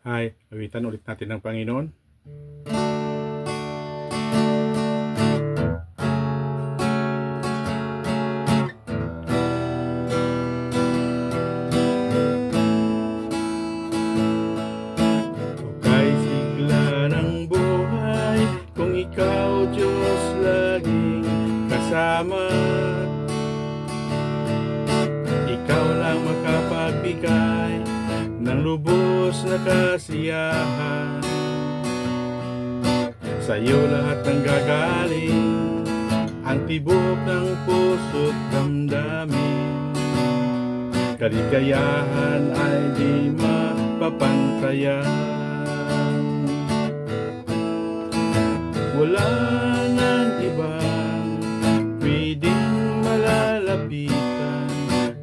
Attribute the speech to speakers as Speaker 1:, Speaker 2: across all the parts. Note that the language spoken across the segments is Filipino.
Speaker 1: Hi, awitan ulit natin ng Panginoon. Kay sigla ng buhay, kung ikaw Diyos laging kasama, ikaw lang makapagbigay ng lubos na kasiyahan. Sa'yo lahat ng gagaling, ang tibok ng puso't damdamin. Kaligayahan ay di mapapantayan. Wala nang ibang pwedeng malalapitan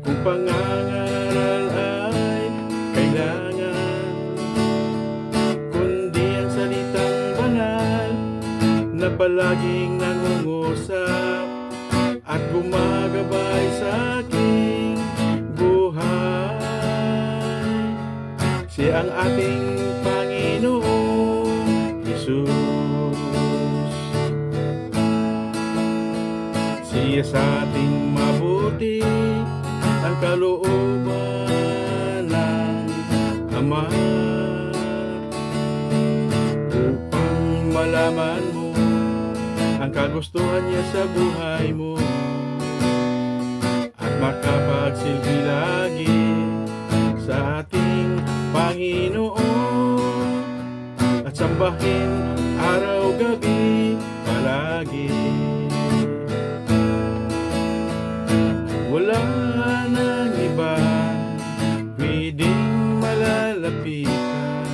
Speaker 1: kung pangangaral ay kailangan, kundi ang salitang banal na palaging nangungusap at gumagabay sa aking buhay. Siya ang ating Panginoong Jesus. Siya sa ating mabuti ang kalooban ng Ama, upang malaman mo ang kagustuhan niya sa buhay mo at makapagsilbi lagi sa ating Panginoon at sambahin araw-gabi palagi. Wala nang iba pwedeng malalapitan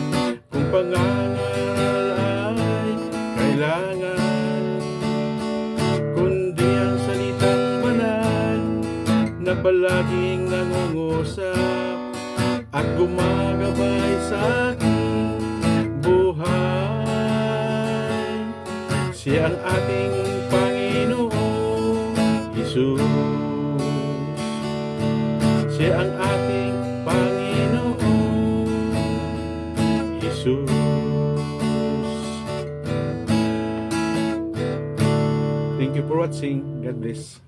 Speaker 1: kung pangangaral ay kailangan, kundi ang salitang banal na palaging nangungusap at gumagabay sa aking buhay. Siya ang ating Panginoong Jesus. Siya ang ating Panginoong Jesus. Thank you for watching. God bless.